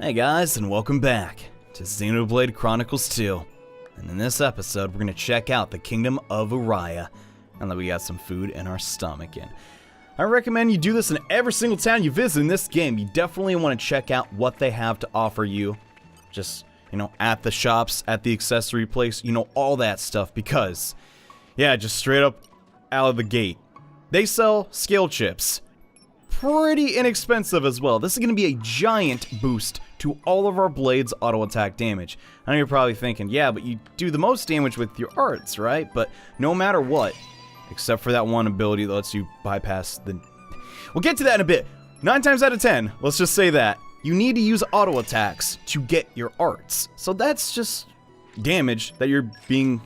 Hey guys, and welcome back to Xenoblade Chronicles 2. And in this episode, we're going to check out the Kingdom of Araya, and that we got some food in our stomach. And I recommend you do this in every single town you visit in this game. You definitely want to check out what they have to offer you. Just, at the shops, at the accessory place, all that stuff. Because, yeah, just straight up out of the gate, they sell skill chips. Pretty inexpensive as well. This is going to be a giant boost to all of our blades' auto attack damage. I know you're probably thinking, yeah, but you do the most damage with your arts, right? But no matter what, except for that one ability that lets you bypass the... We'll get to that in a bit. 9 times out of 10, let's just say that, you need to use auto attacks to get your arts. So that's just damage that you're being,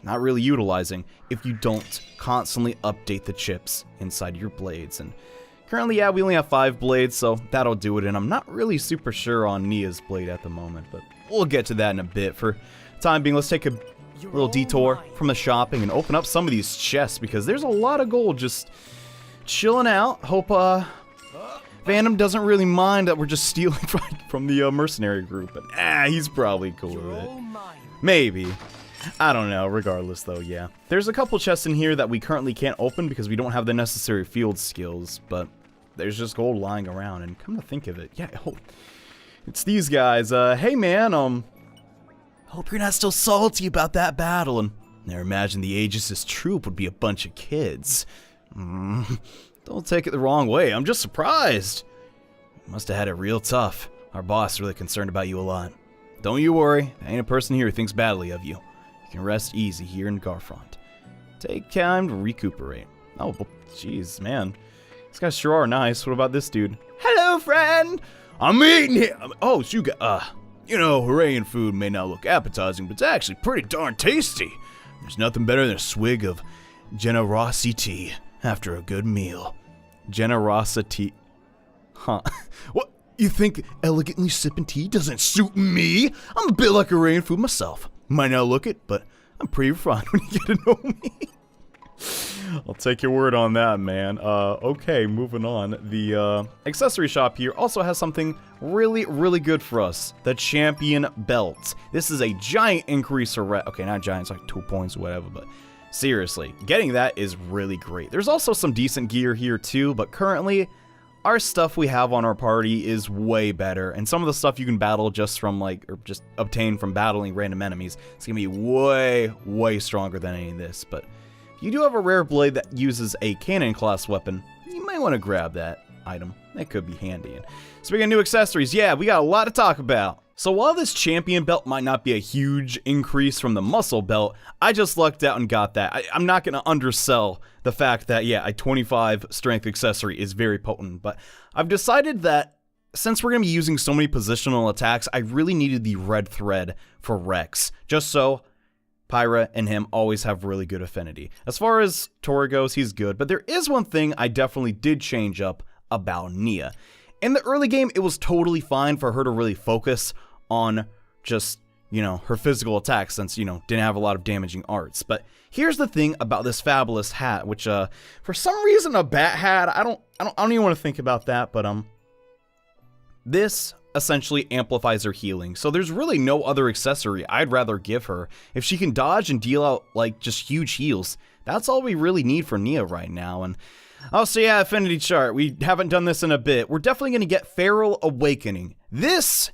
not really utilizing if you don't constantly update the chips inside your blades. And currently, yeah, we only have 5 blades, so that'll do it, and I'm not really super sure on Nia's blade at the moment, but we'll get to that in a bit. For the time being, let's take a little detour from the shopping and open up some of these chests, because there's a lot of gold just chilling out. Hope, Vandham doesn't really mind that we're just stealing from the mercenary group, but he's probably cool with it. Maybe. I don't know, regardless though, yeah. There's a couple chests in here that we currently can't open because we don't have the necessary field skills, but there's just gold lying around, and come to think of it, yeah, it's these guys. Hey man, hope you're not still salty about that battle, and never imagined the Aegis' troop would be a bunch of kids. Don't take it the wrong way, I'm just surprised. You must have had it real tough. Our boss is really concerned about you a lot. Don't you worry, there ain't a person here who thinks badly of you. You can rest easy here in Garfront. Take time to recuperate. Oh, jeez, man. These guys sure are nice. What about this dude? Hello, friend! I'm eating here! Oh, you got, Arayan food may not look appetizing, but it's actually pretty darn tasty. There's nothing better than a swig of generosity after a good meal. Generosity. Huh. What? You think elegantly sipping tea doesn't suit me? I'm a bit like Arayan food myself. Might not look it, but I'm pretty refined when you get to know me. I'll take your word on that, man. Okay, moving on. The accessory shop here also has something really, really good for us. The champion belt. This is a giant increase for okay, not giant, it's like 2 points or whatever, but seriously, getting that is really great. There's also some decent gear here too, but currently, our stuff we have on our party is way better, and some of the stuff you can battle just from, or just obtain from battling random enemies, it's gonna be way, way stronger than any of this. But if you do have a rare blade that uses a cannon class weapon, you might want to grab that item. That could be handy. And speaking of new accessories, yeah, we got a lot to talk about. So while this champion belt might not be a huge increase from the muscle belt, I just lucked out and got that. I'm not going to undersell the fact that, yeah, a 25 strength accessory is very potent, but I've decided that since we're going to be using so many positional attacks, I really needed the red thread for Rex, just so Pyra and him always have really good affinity. As far as Tora goes, he's good, but there is one thing I definitely did change up about Nia. In the early game, it was totally fine for her to really focus on just, her physical attacks since, didn't have a lot of damaging arts. But here's the thing about this fabulous hat, which, for some reason, a bat hat, I don't even want to think about that, but, this essentially amplifies her healing. So there's really no other accessory I'd rather give her. If she can dodge and deal out, just huge heals, that's all we really need for Nia right now. And oh, so yeah, affinity chart. We haven't done this in a bit. We're definitely going to get Feral Awakening. This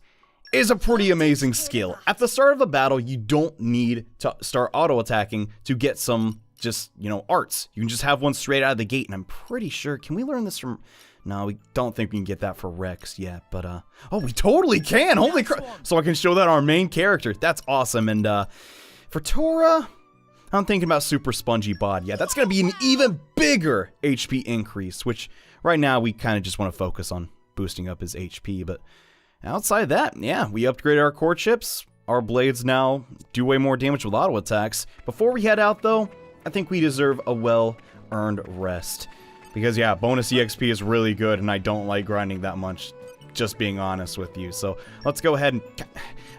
is a pretty amazing skill. At the start of a battle, you don't need to start auto-attacking to get some, just, arts. You can just have one straight out of the gate, and I'm pretty sure... Can we learn this from... No, we don't think we can get that for Rex yet, but, oh, we totally can! Holy crap! So I can show that our main character. That's awesome, and, for Tora... I'm thinking about super spongy bod. Yeah, that's going to be an even bigger HP increase, which right now we kind of just want to focus on boosting up his HP. But outside of that, yeah, we upgraded our core chips. Our blades now do way more damage with auto attacks. Before we head out, though, I think we deserve a well-earned rest. Because, yeah, bonus EXP is really good, and I don't like grinding that much, just being honest with you. So let's go ahead and...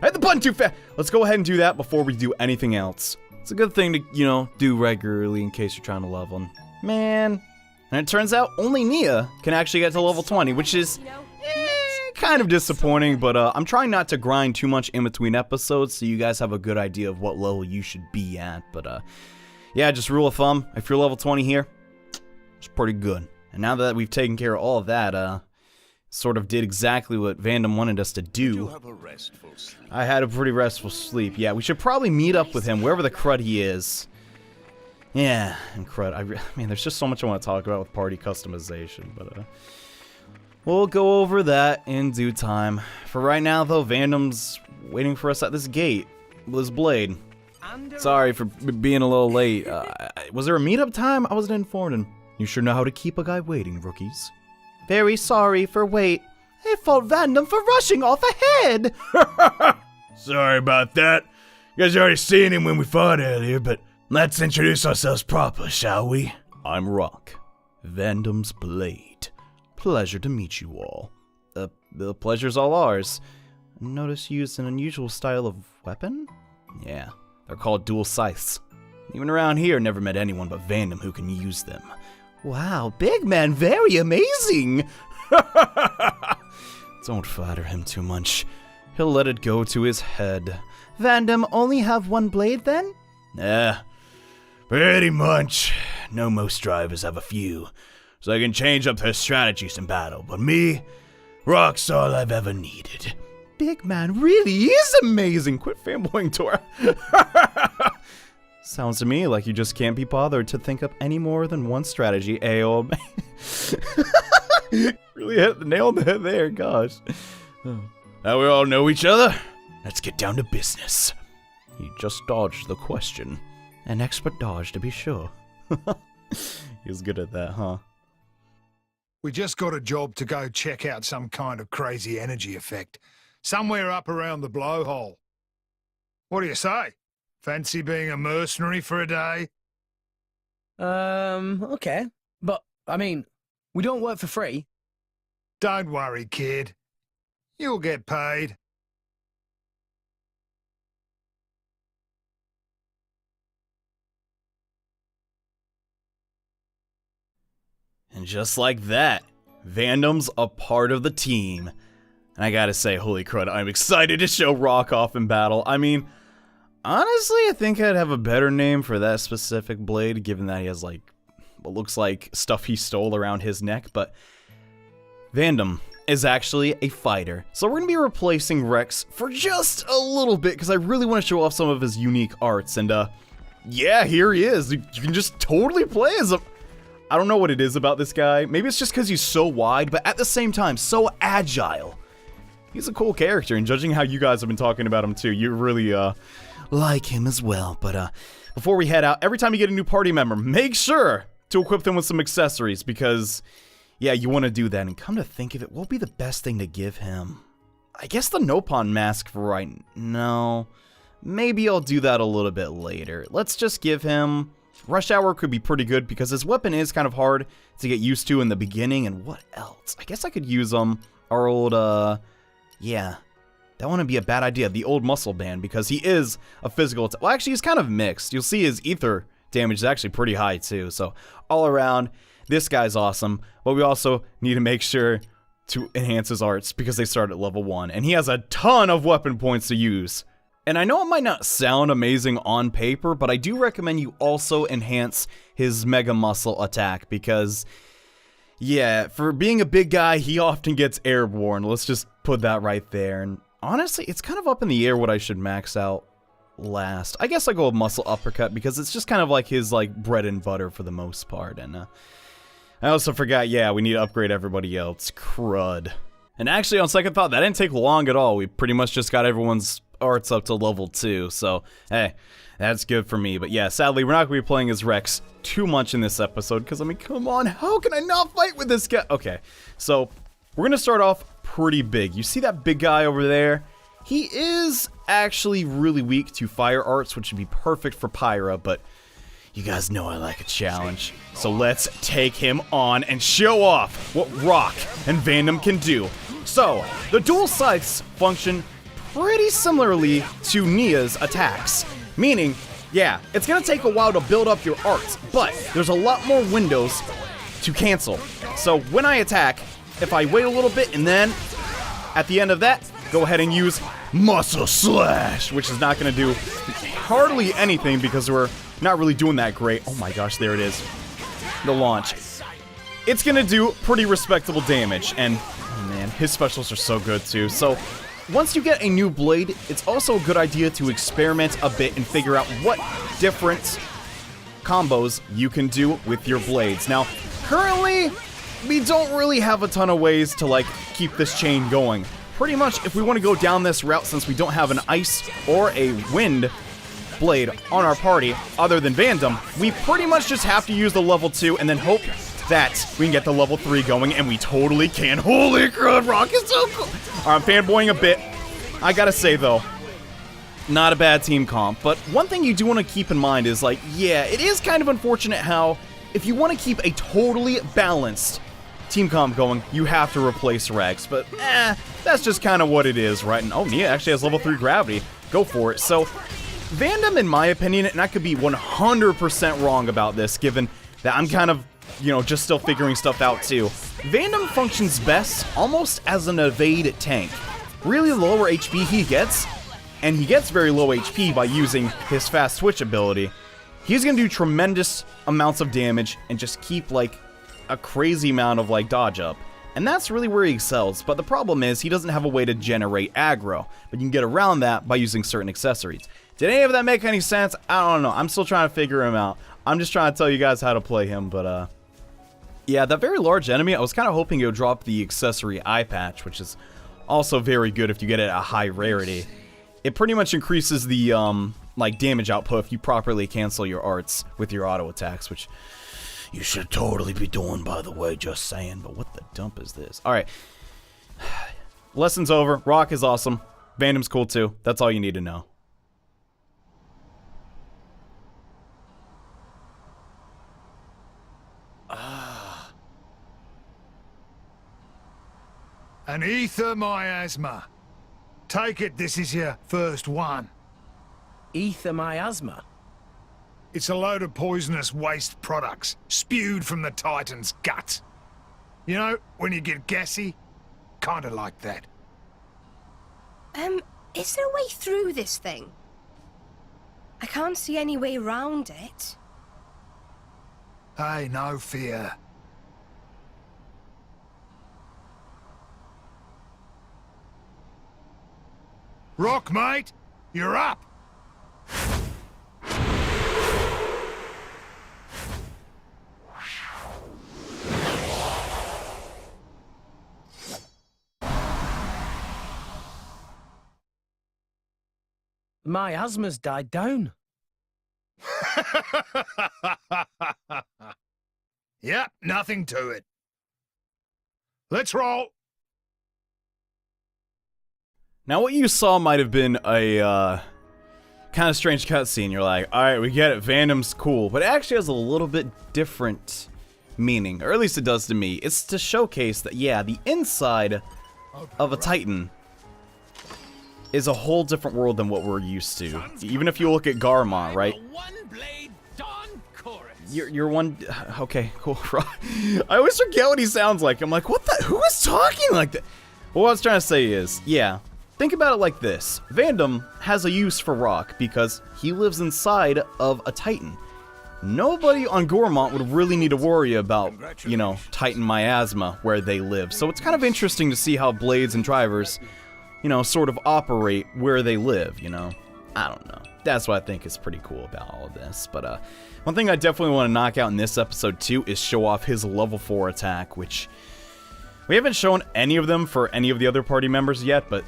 I hit the button too fast! Let's go ahead and do that before we do anything else. It's a good thing to, do regularly in case you're trying to level. Man. And it turns out only Nia can actually get to level 20, which is kind of disappointing, but I'm trying not to grind too much in between episodes so you guys have a good idea of what level you should be at. But yeah, just rule of thumb, if you're level 20 here, it's pretty good. And now that we've taken care of all of that, sort of did exactly what Vandham wanted us to do. I had a pretty restful sleep. Yeah, we should probably meet up with him, wherever the crud he is. Yeah, and crud. I mean, there's just so much I want to talk about with party customization, but we'll go over that in due time. For right now, though, Vandham's waiting for us at this gate with his blade. Sorry for being a little late. Was there a meetup time? I wasn't informed. And you sure know how to keep a guy waiting, rookies. Very sorry for wait. I fault Vandham for rushing off ahead. Sorry about that. You guys already seen him when we fought earlier, but let's introduce ourselves proper, shall we? I'm Rock, Vandham's blade. Pleasure to meet you all. The pleasure's all ours. Notice you use an unusual style of weapon? Yeah, they're called dual scythes. Even around here, never met anyone but Vandham who can use them. Wow, big man, very amazing! Don't flatter him too much. He'll let it go to his head. Vandham only have one blade then? Pretty much. No, most drivers have a few, so they can change up their strategies in battle, but me, Rock's all I've ever needed. Big man really is amazing! Quit fanboying, Tora. Sounds to me like you just can't be bothered to think up any more than one strategy, Ayo. Really hit the nail on the head there, gosh. Now we all know each other, let's get down to business. He just dodged the question. An expert dodge, to be sure. He was good at that, huh? We just got a job to go check out some kind of crazy energy effect. Somewhere up around the blowhole. What do you say? Fancy being a mercenary for a day? Okay. But, I mean, we don't work for free. Don't worry, kid. You'll get paid. And just like that, Vandham's a part of the team. And I gotta say, holy crud, I'm excited to show Rock off in battle. I mean, honestly, I think I'd have a better name for that specific blade, given that he has, like, what looks like stuff he stole around his neck, but Vandham is actually a fighter. So we're gonna be replacing Rex for just a little bit, because I really want to show off some of his unique arts, and yeah, here he is. You can just totally play as him. I don't know what it is about this guy. Maybe it's just because he's so wide, but at the same time, so agile. He's a cool character, and judging how you guys have been talking about him too, you really, like him as well. But, before we head out, every time you get a new party member, make sure to equip them with some accessories, because, yeah, you want to do that. And come to think of it, what would be the best thing to give him? I guess the Nopon mask for right now. Maybe I'll do that a little bit later. Let's just give him... Rush Hour could be pretty good, because his weapon is kind of hard to get used to in the beginning. And what else? I guess I could use our old, yeah, that wouldn't be a bad idea. The old muscle band, because he is a physical... Well, actually, he's kind of mixed. You'll see his ether damage is actually pretty high, too. So, all around, this guy's awesome. But we also need to make sure to enhance his arts, because they start at level 1. And he has a ton of weapon points to use. And I know it might not sound amazing on paper, but I do recommend you also enhance his Mega Muscle attack, because, yeah, for being a big guy, he often gets airborne. Let's just put that right there. And honestly, it's kind of up in the air what I should max out last. I guess I go with Muscle Uppercut, because it's just kind of like his, like, bread and butter for the most part. And I also forgot, yeah, we need to upgrade everybody else. Crud. And actually, on second thought, that didn't take long at all. We pretty much just got everyone's arts up to level 2, so hey, that's good for me. But yeah, sadly, we're not going to be playing as Rex too much in this episode, because I mean, come on, how can I not fight with this guy? Okay, so we're going to start off pretty big. You see that big guy over there? He is actually really weak to fire arts, which would be perfect for Pyra, but you guys know I like a challenge. So let's take him on and show off what Rock and Vandham can do. So, the dual scythes function pretty similarly to Nia's attacks. Meaning, yeah, it's gonna take a while to build up your arts, but there's a lot more windows to cancel. So when I attack, if I wait a little bit and then at the end of that, go ahead and use Muscle Slash, which is not going to do hardly anything because we're not really doing that great. Oh my gosh, there it is. The launch. It's going to do pretty respectable damage, and oh man, his specials are so good too. So once you get a new blade, it's also a good idea to experiment a bit and figure out what different combos you can do with your blades. Now, currently, we don't really have a ton of ways to, like, keep this chain going. Pretty much, if we want to go down this route, since we don't have an ice or a wind blade on our party, other than Vandham, we pretty much just have to use the level 2 and then hope that we can get the level 3 going, and we totally can. Holy crap, Rock is so cool! I'm fanboying a bit. I gotta say, though, not a bad team comp, but one thing you do want to keep in mind is, like, yeah, it is kind of unfortunate how, if you want to keep a totally balanced team comp going, you have to replace Rex, but, that's just kind of what it is, right? And, oh, Nia actually has level 3 gravity. Go for it. So, Vandham, in my opinion, and I could be 100% wrong about this, given that I'm kind of, you know, just still figuring stuff out too. Vandham functions best almost as an evade tank. Really lower HP he gets, and he gets very low HP by using his fast switch ability. He's gonna do tremendous amounts of damage and just keep, like, a crazy amount of, like, dodge up. And that's really where he excels, but the problem is he doesn't have a way to generate aggro, but you can get around that by using certain accessories. Did any of that make any sense? I don't know. I'm still trying to figure him out. I'm just trying to tell you guys how to play him, but, yeah, that very large enemy, I was kind of hoping it would drop the accessory eye patch, which is also very good if you get it at a high rarity. It pretty much increases the, like, damage output if you properly cancel your arts with your auto attacks, which you should totally be doing, by the way, just saying. But what the dump is this? Alright. Lesson's over. Rock is awesome. Vandham's cool, too. That's all you need to know. An ether miasma. Take it this is your first one. Ether miasma. It's a load of poisonous waste products spewed from the Titan's guts. You know, when you get gassy? Kinda like that. Is there a way through this thing? I can't see any way around it. Hey, no fear. Rock, mate! You're up! Miasma's died down. Yep, nothing to it. Let's roll! Now, what you saw might have been a, kind of strange cutscene. You're like, alright, we get it, Vandham's cool. But it actually has a little bit different meaning, or at least it does to me. It's to showcase that, yeah, the inside of a Titan is a whole different world than what we're used to. Even if you look at Garmont, right? You're one... Okay, cool. I always forget what he sounds like. I'm like, what the... Who is talking like that? Well, what I was trying to say is, yeah, think about it like this. Vandham has a use for Rock because he lives inside of a Titan. Nobody on Gormont would really need to worry about, you know, Titan miasma where they live. So it's kind of interesting to see how Blades and Drivers, you know, sort of operate where they live, you know? I don't know. That's what I think is pretty cool about all of this. But, one thing I definitely want to knock out in this episode, too, is show off his level 4 attack, which we haven't shown any of them for any of the other party members yet, but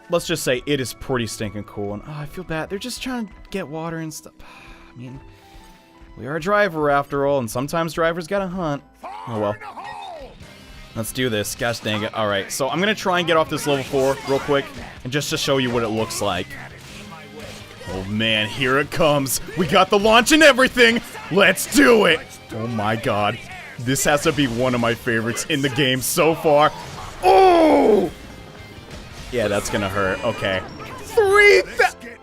let's just say it is pretty stinking cool. And, oh, I feel bad. They're just trying to get water and stuff. I mean, we are a driver, after all, and sometimes drivers gotta hunt. Oh, well. Let's do this. Gosh dang it. Alright, so I'm gonna try and get off this level 4 real quick, and just to show you what it looks like. Oh man, here it comes. We got the launch and everything. Let's do it. Oh my god. This has to be one of my favorites in the game so far. Oh! Yeah, that's gonna hurt. Okay. 3,000!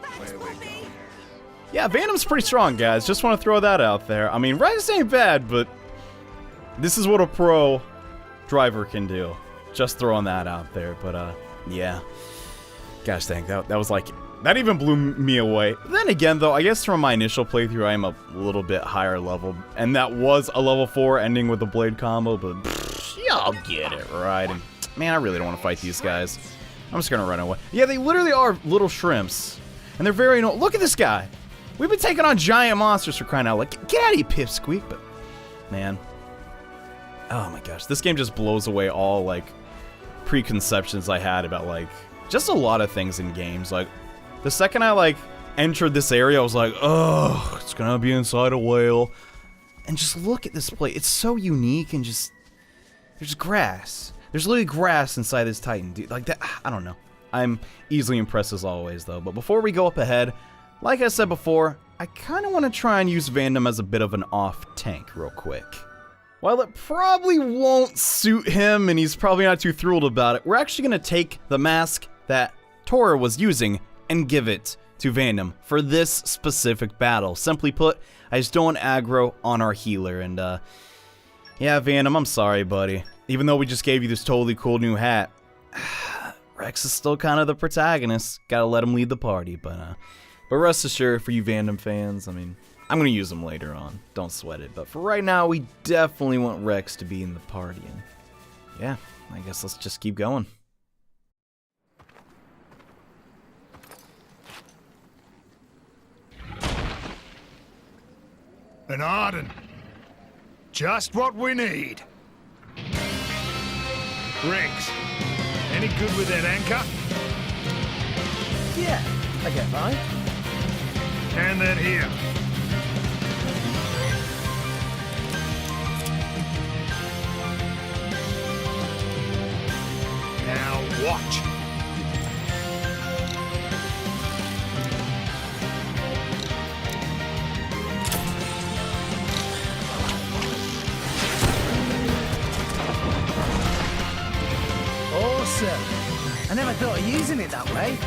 Yeah, Vandham's pretty strong, guys. Just want to throw that out there. I mean, Rise ain't bad, but this is what a pro driver can do. Just throwing that out there. But, Yeah. Gosh dang, that was like... That even blew me away. Then again, though, I guess from my initial playthrough, I am a little bit higher level. And that was a level 4 ending with a blade combo, but y'all get it, right? And man, I really don't want to fight these guys. I'm just gonna run away. Yeah, they literally are little shrimps. And they're very annoying. Look at this guy. We've been taking on giant monsters for crying out loud. Get out of here, Pipsqueak. But, man. Oh my gosh. This game just blows away all, like, preconceptions I had about, like, just a lot of things in games. Like, the second I, like, entered this area, I was like, oh, it's gonna be inside a whale. And just look at this place. It's so unique and just... There's grass. There's literally grass inside this Titan, dude. Like, that... I don't know. I'm easily impressed as always, though. But before we go up ahead, like I said before, I kind of want to try and use Vandham as a bit of an off-tank real quick. While it probably won't suit him, and he's probably not too thrilled about it, we're actually going to take the mask that Tora was using and give it to Vandham for this specific battle. Simply put, I just don't want aggro on our healer, and yeah, Vandham, I'm sorry, buddy. Even though we just gave you this totally cool new hat, Rex is still kind of the protagonist. Gotta let him lead the party, but rest assured, for you Vandham fans, I mean, I'm gonna use him later on. Don't sweat it. But for right now, we definitely want Rex to be in the party, and yeah, I guess let's just keep going. An Arden. Just what we need. Rex, any good with that anchor? Yeah, I get by. Hand that here. Now watch. Awesome. I never thought of using it that way.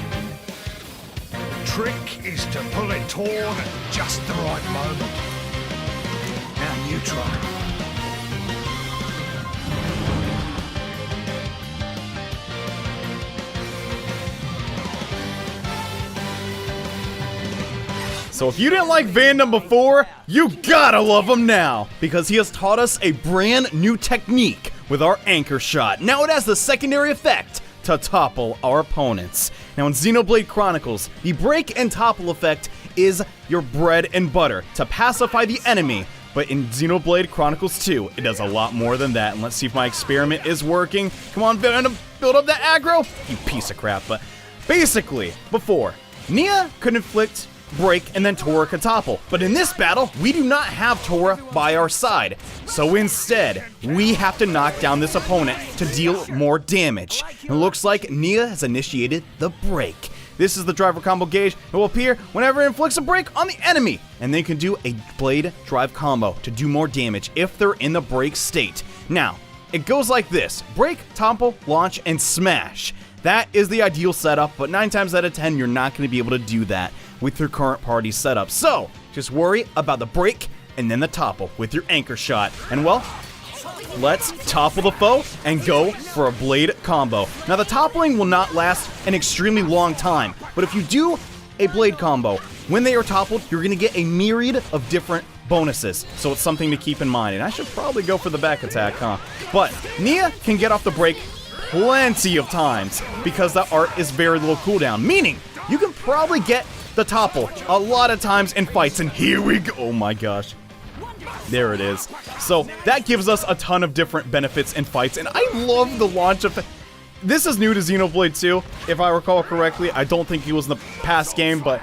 Trick is to pull it taut at just the right moment. Now you try. So if you didn't like Vandham before, you gotta love him now, because he has taught us a brand new technique with our anchor shot. Now it has the secondary effect to topple our opponents. Now in Xenoblade Chronicles, the break and topple effect is your bread and butter to pacify the enemy. But in Xenoblade Chronicles 2, it does a lot more than that. And let's see if my experiment is working. Come on, Vandham, build up that aggro. You piece of crap. But basically, before, Nia could inflict break and then Tora could topple. But in this battle, we do not have Tora by our side. So instead, we have to knock down this opponent to deal more damage. It looks like Nia has initiated the break. This is the driver combo gauge. It will appear whenever it inflicts a break on the enemy. And they can do a blade drive combo to do more damage if they're in the break state. Now, it goes like this. Break, topple, launch, and smash. That is the ideal setup, but 9 times out of 10, you're not going to be able to do that with your current party setup. So, just worry about the break and then the topple with your anchor shot. And well, let's topple the foe and go for a blade combo. Now, the toppling will not last an extremely long time, but if you do a blade combo, when they are toppled, you're going to get a myriad of different bonuses. So it's something to keep in mind. And I should probably go for the back attack, huh? But Nia can get off the break plenty of times because that art is very little cooldown, meaning you can probably get the topple a lot of times in fights, and here we go. Oh my gosh. There it is. So that gives us a ton of different benefits in fights, and I love the launch of... This is new to Xenoblade 2, if I recall correctly. I don't think it was in the past game, but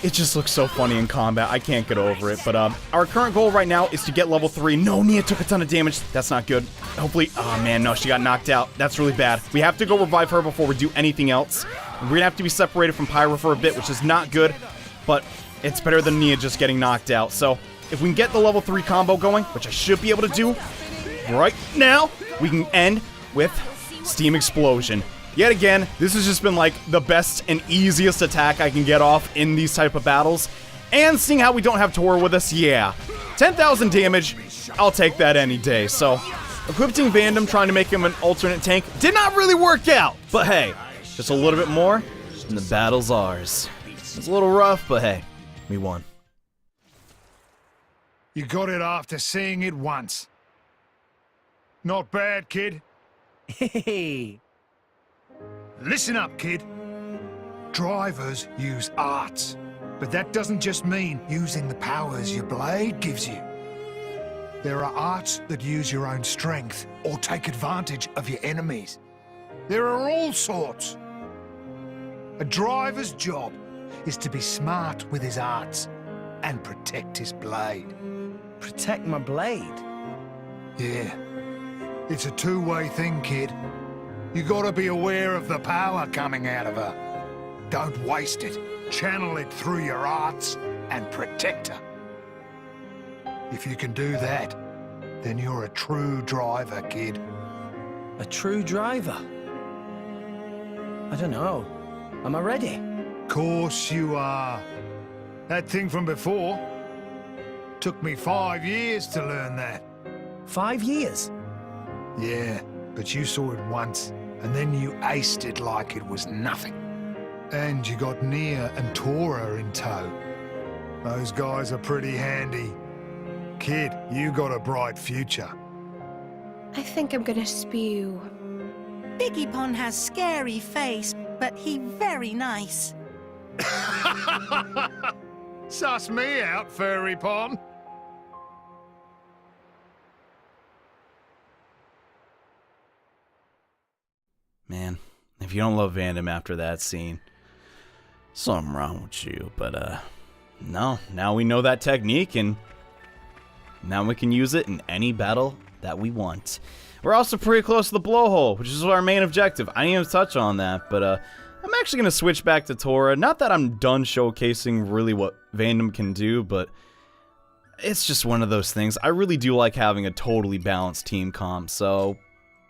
it just looks so funny in combat. I can't get over it. But our current goal right now is to get level 3. No, Nia took a ton of damage. That's not good. Hopefully... Oh man, no, she got knocked out. That's really bad. We have to go revive her before we do anything else. We're gonna have to be separated from Pyra for a bit, which is not good, but it's better than Nia just getting knocked out. So if we can get the level 3 combo going, which I should be able to do right now, we can end with Steam Explosion. Yet again, this has just been like the best and easiest attack I can get off in these type of battles. And seeing how we don't have Tora with us, yeah. 10,000 damage, I'll take that any day. So Equipping Vandham, trying to make him an alternate tank, did not really work out. But hey, just a little bit more, and the battle's ours. It's a little rough, but hey, we won. You got it after seeing it once. Not bad, kid. Hey. Listen up, kid. Drivers use arts, but that doesn't just mean using the powers your blade gives you. There are arts that use your own strength or take advantage of your enemies. There are all sorts. A driver's job is to be smart with his arts and protect his blade. Protect my blade? Yeah. It's a two-way thing, kid. You gotta be aware of the power coming out of her. Don't waste it. Channel it through your arts and protect her. If you can do that, then you're a true driver, kid. A true driver? I don't know. Am I ready? Course you are. That thing from before took me 5 years to learn that. 5 years? Yeah, but you saw it once, and then you aced it like it was nothing. And you got Nia and Tora in tow. Those guys are pretty handy. Kid, you got a bright future. I think I'm gonna spew. Biggie Pon has scary face, but he very nice. Suss me out, Furry Pon. Man, if you don't love Vandham after that scene, something wrong with you. But, no. Now we know that technique, and now we can use it in any battle that we want. We're also pretty close to the blowhole, which is our main objective. I didn't even touch on that, but, I'm actually going to switch back to Tora. Not that I'm done showcasing really what Vandham can do, but it's just one of those things. I really do like having a totally balanced team comp, so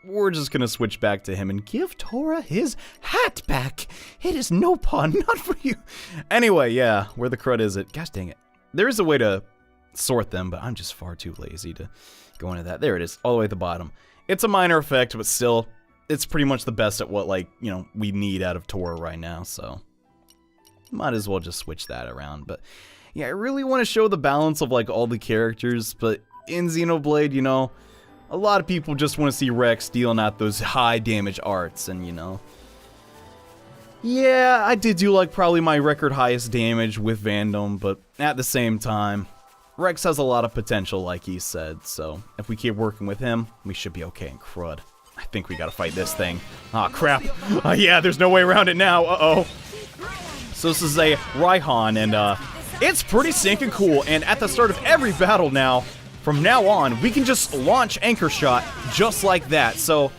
we're just going to switch back to him and give Tora his hat back. It is no pun, not for you. Anyway, yeah, where the crud is it? Gosh dang it. There is a way to sort them, but I'm just far too lazy to go into that. There it is, all the way at the bottom. It's a minor effect, but still, it's pretty much the best at what, like, you know, we need out of Tora right now, so might as well just switch that around. But yeah, I really want to show the balance of, like, all the characters, but in Xenoblade, you know, a lot of people just want to see Rex dealing out those high damage arts, and, you know, yeah, I did do, like, probably my record highest damage with Vandham, but at the same time, Rex has a lot of potential, like he said, so if we keep working with him, we should be okay in crud. I think we gotta fight this thing. Aw, crap. Yeah, there's no way around it now. Uh-oh. So this is a Raihan, and it's pretty stinking cool, and at the start of every battle now, from now on, we can just launch Anchor Shot just like that. So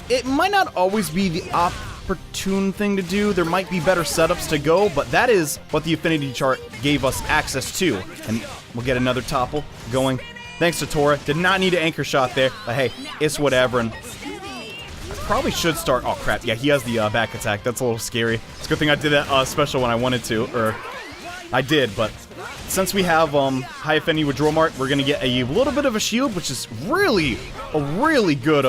it might not always be the opportune thing to do. There might be better setups to go, but that is what the affinity chart gave us access to. And we'll get another topple going. Thanks to Tora. Did not need an Anchor Shot there, but hey, it's whatever. And I probably should start. Oh crap! Yeah, he has the back attack. That's a little scary. It's a good thing I did that special when I wanted to, or I did. But since we have high affinity with Drill Mart, we're gonna get a little bit of a shield, which is really a really good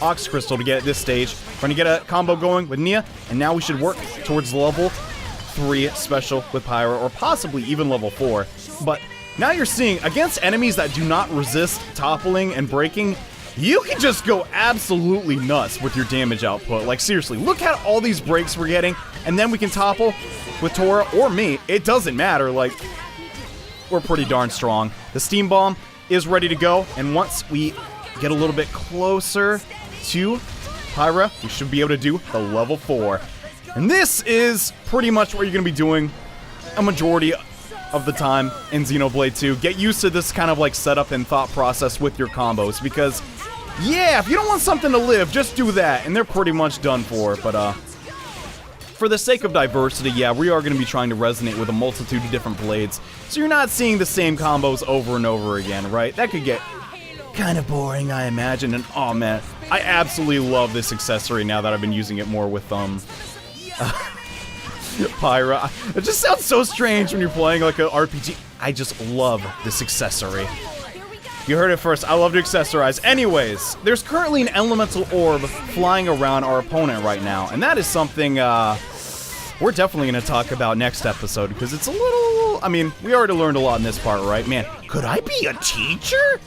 Ox Crystal to get at this stage. We're gonna get a combo going with Nia, and now we should work towards level 3 special with Pyra, or possibly even level 4. But now you're seeing, against enemies that do not resist toppling and breaking, you can just go absolutely nuts with your damage output. Like, seriously, look at all these breaks we're getting, and then we can topple with Tora or me. It doesn't matter, like, we're pretty darn strong. The Steam Bomb is ready to go, and once we get a little bit closer to Pyra, we should be able to do the level 4. And this is pretty much what you're going to be doing a majority of the time in Xenoblade 2. Get used to this kind of like setup and thought process with your combos, because yeah, if you don't want something to live, just do that, and they're pretty much done for. But for the sake of diversity, yeah, we are going to be trying to resonate with a multitude of different blades, so you're not seeing the same combos over and over again, right? That could get kind of boring, I imagine. And oh man, I absolutely love this accessory now that I've been using it more with Pyra. It just sounds so strange when you're playing like an RPG. I just love this accessory. You heard it first. I love to accessorize. Anyways, there's currently an elemental orb flying around our opponent right now, and that is something we're definitely going to talk about next episode, because it's a little... I mean, we already learned a lot in this part, right? Man, could I be a teacher?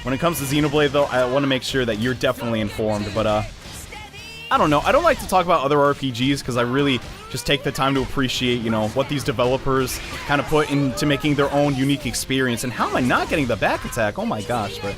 When it comes to Xenoblade, though, I want to make sure that you're definitely informed, but, I don't know. I don't like to talk about other RPGs, because I really just take the time to appreciate, you know, what these developers kind of put into making their own unique experience. And how am I not getting the back attack? Oh my gosh, but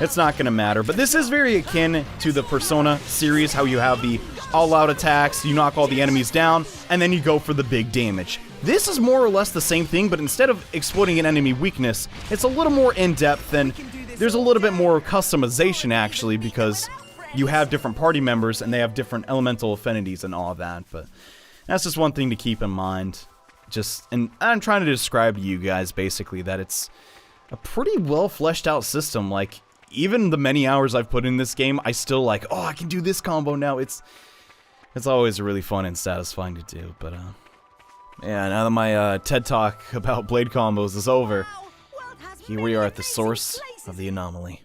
it's not going to matter. But this is very akin to the Persona series, how you have the all-out attacks, you knock all the enemies down, and then you go for the big damage. This is more or less the same thing, but instead of exploiting an enemy weakness, it's a little more in-depth, and there's a little bit more customization, actually, because you have different party members, and they have different elemental affinities and all of that, but that's just one thing to keep in mind. And I'm trying to describe to you guys, basically, that it's a pretty well fleshed out system. Like, even the many hours I've put in this game, I still like, oh, I can do this combo now. It's always really fun and satisfying to do, but, yeah, now that my, TED Talk about blade combos is over, here we are at the source of the anomaly.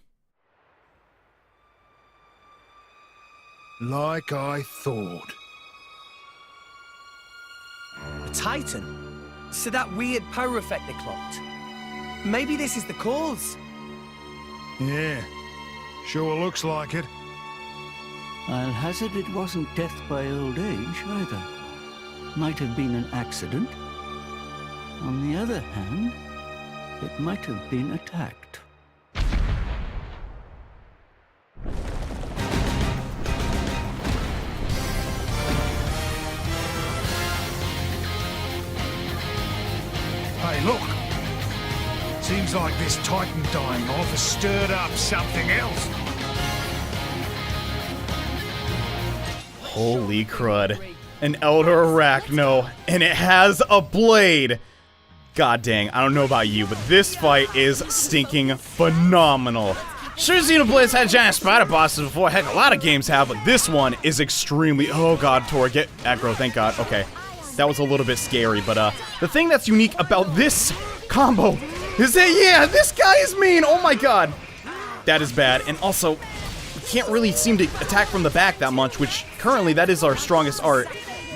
Like I thought. A Titan? So that weird power effect they clocked. Maybe this is the cause. Yeah, sure looks like it. I'll hazard it wasn't death by old age, either. Might have been an accident. On the other hand, it might have been attacked. Hey, look! Seems like this Titan dying off has stirred up something else. Holy crud. An Elder Arachno, and it has a blade! God dang, I don't know about you, but this fight is stinking phenomenal. Sure, Xenoblade's had giant spider bosses before, heck, a lot of games have, but this one is extremely... Oh god, Tor, get aggro, thank god, okay. That was a little bit scary, but the thing that's unique about this combo is that, yeah, this guy is mean, oh my god. That is bad, and also, we can't really seem to attack from the back that much, which currently that is our strongest art,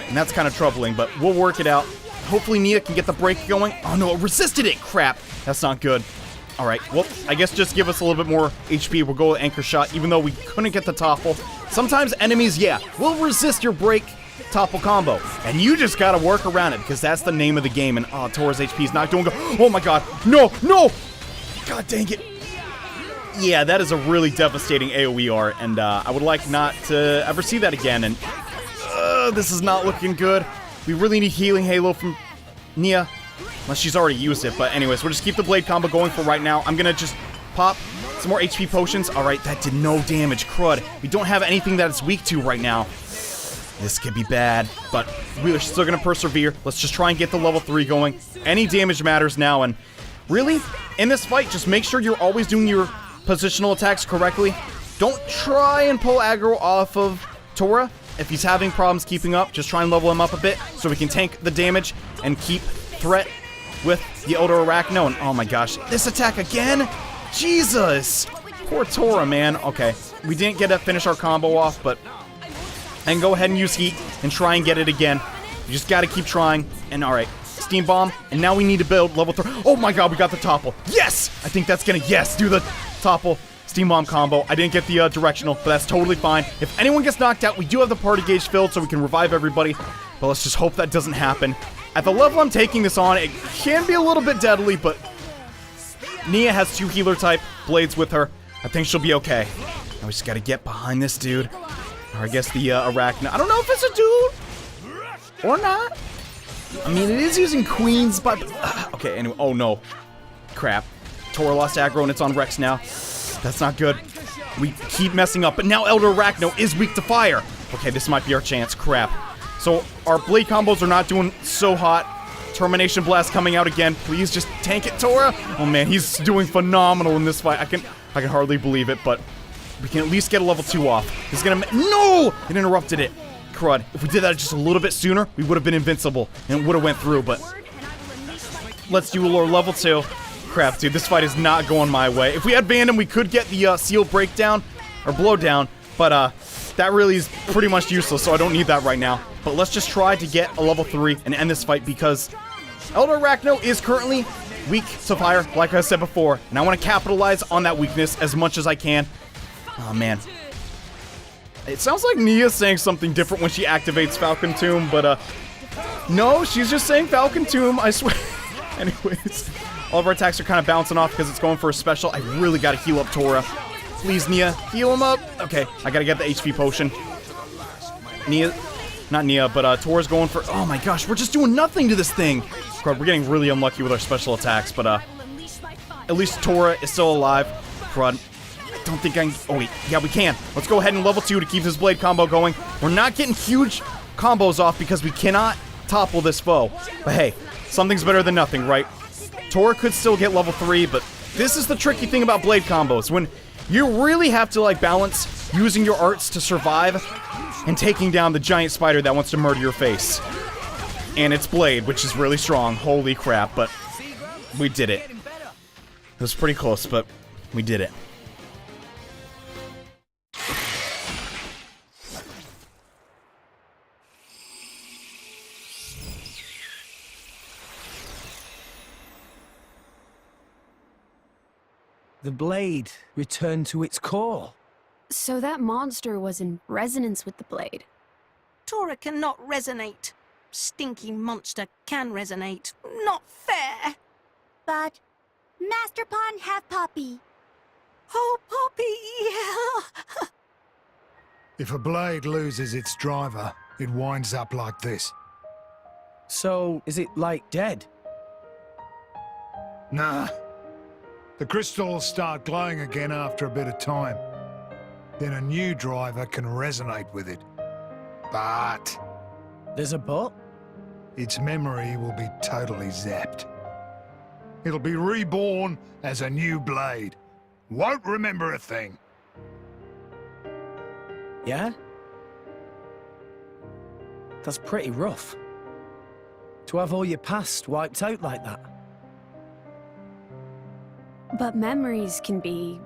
and that's kind of troubling, but we'll work it out. Hopefully Nia can get the break going. Oh no, it resisted it, crap. That's not good. Alright, well, I guess just give us a little bit more HP. We'll go with Anchor Shot, even though we couldn't get the topple. Sometimes enemies, yeah, will resist your break topple combo, and you just gotta work around it, because that's the name of the game, and Tora's HP is not doing good. Oh my god, no, no! God dang it. Yeah, that is a really devastating AoE art, and I would like not to ever see that again, and this is not looking good. We really need Healing Halo from Nia, unless she's already used it, but anyways, we'll just keep the blade combo going for right now. I'm gonna just pop some more HP potions. Alright, that did no damage, crud. We don't have anything that it's weak to right now. This could be bad, but we're still gonna persevere. Let's just try and get the level 3 going. Any damage matters now, and really, in this fight, just make sure you're always doing your positional attacks correctly. Don't try and pull aggro off of Tora. If he's having problems keeping up, just try and level him up a bit so we can tank the damage and keep threat with the Elder Arachno. And oh my gosh, this attack again? Jesus! Poor Tora, man. Okay, we didn't get to finish our combo off, but I can go ahead and use Heat and try and get it again. You just gotta keep trying. And alright, Steam Bomb, and now we need to build level 3. Oh my god, we got the topple. Yes! I think that's gonna, yes, do the topple. Steam Bomb combo. I didn't get the directional, but that's totally fine. If anyone gets knocked out, we do have the party gauge filled so we can revive everybody. But let's just hope that doesn't happen. At the level I'm taking this on, it can be a little bit deadly, but Nia has 2 healer type blades with her. I think she'll be okay. Now we just gotta get behind this dude. Or I guess the Arachno. I don't know if it's a dude or not. I mean, it is using Queen's, but... okay, anyway. Oh no. Crap. Tora lost aggro and it's on Rex now. That's not good. We keep messing up, but now Elder Arachno is weak to fire. Okay, this might be our chance. Crap. So our blade combos are not doing so hot. Termination Blast coming out again. Please just tank it, Tora. Oh man, he's doing phenomenal in this fight. I can hardly believe it, but we can at least get a level 2 off. He's gonna no! It interrupted it. Crud. If we did that just a little bit sooner, we would have been invincible and it would have went through, but let's do a level 2. crap, dude. This fight is not going my way. If we had Vandham, we could get the seal breakdown, or blowdown, but that really is pretty much useless, so I don't need that right now. But let's just try to get a level 3 and end this fight, because Elder Arachno is currently weak to fire, like I said before, and I want to capitalize on that weakness as much as I can. Oh, man. It sounds like Nia's saying something different when she activates Falcon Tomb, but, no, she's just saying Falcon Tomb, I swear. Anyways, all of our attacks are kind of bouncing off because it's going for a special. I really got to heal up Tora. Please, Nia, heal him up. Okay, I got to get the HP potion. Nia, not Nia, but Tora's going for, oh my gosh, we're just doing nothing to this thing. Crud, we're getting really unlucky with our special attacks, but at least Tora is still alive. Crud, I don't think I can, oh wait, yeah, we can. Let's go ahead and level 2 to keep this blade combo going. We're not getting huge combos off because we cannot topple this foe. But hey, something's better than nothing, right? Tora could still get level 3, but this is the tricky thing about blade combos. When you really have to, like, balance using your arts to survive and taking down the giant spider that wants to murder your face. And it's blade, which is really strong. Holy crap, but we did it. It was pretty close, but we did it. The blade returned to its core. So that monster was in resonance with the blade. Tora cannot resonate. Stinky monster can resonate. Not fair. But Master Pawn have Poppy. Oh, Poppy, yeah. If a blade loses its driver, it winds up like this. So, is it, like, dead? Nah. The crystals start glowing again after a bit of time. Then a new driver can resonate with it. But There's a but? its memory will be totally zapped. It'll be reborn as a new blade. Won't remember a thing. Yeah? That's pretty rough. To have all your past wiped out like that. But memories can be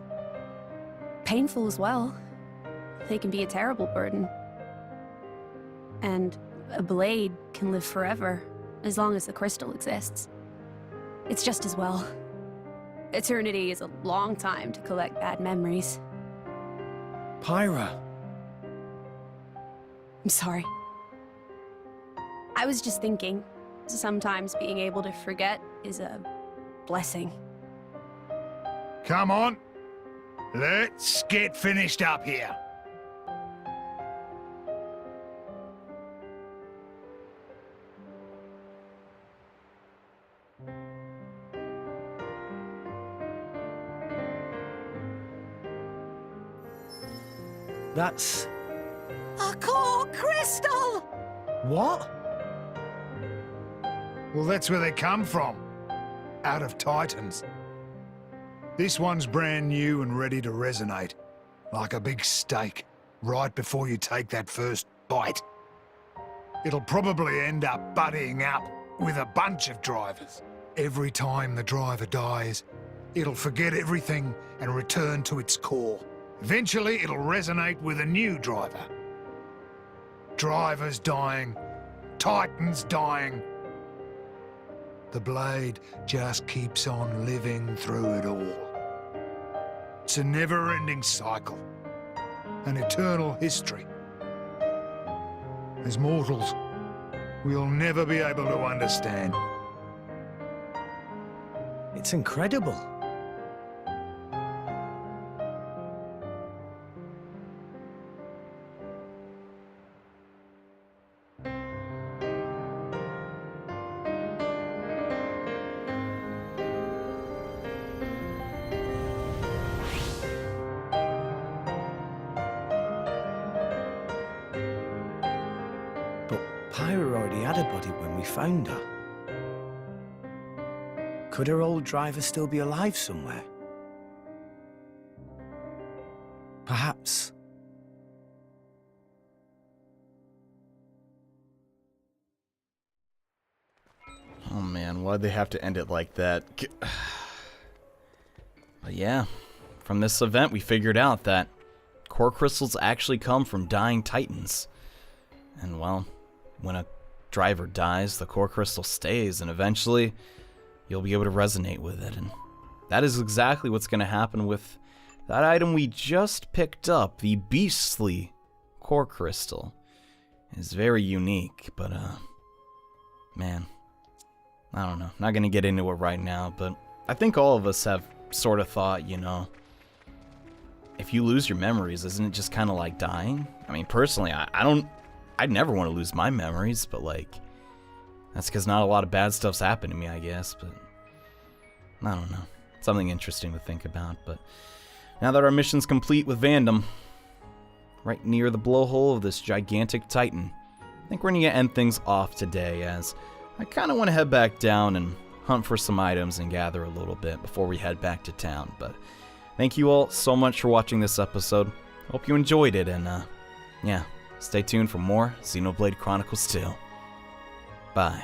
painful as well. They can be a terrible burden. And a blade can live forever, as long as the crystal exists. It's just as well. Eternity is a long time to collect bad memories. Pyra. I'm sorry. I was just thinking, sometimes being able to forget is a blessing. Come on. Let's get finished up here. That's... A core crystal! what? Well, that's where they come from. Out of Titans. This one's brand new and ready to resonate. Like a big steak, right before you take that first bite. It'll probably end up buddying up with a bunch of drivers. Every time the driver dies, it'll forget everything and return to its core. Eventually, it'll resonate with a new driver. Drivers dying, Titans dying. The blade just keeps on living through it all. It's a never-ending cycle, an eternal history. As mortals, we'll never be able to understand. It's incredible. Pyra already had a body when we found her. Could her old driver still be alive somewhere? Perhaps. Oh man, why'd they have to end it like that? But yeah, from this event we figured out that core crystals actually come from dying titans. And well, when a driver dies, the core crystal stays, and eventually you'll be able to resonate with it. And that is exactly what's going to happen with that item we just picked up, the beastly core crystal. It's very unique, but man, I don't know. Not going to get into it right now, but I think all of us have sort of thought, you know, if you lose your memories, isn't it just kind of like dying? I mean, personally, I'd never want to lose my memories, but like, that's because not a lot of bad stuff's happened to me, I guess, but I don't know. Something interesting to think about. But now that our mission's complete with Vandham, right near the blowhole of this gigantic titan, I think we're going to end things off today, as I kind of want to head back down and hunt for some items and gather a little bit before we head back to town. But thank you all so much for watching this episode. Hope you enjoyed it, and yeah, stay tuned for more Xenoblade Chronicles 2. Bye.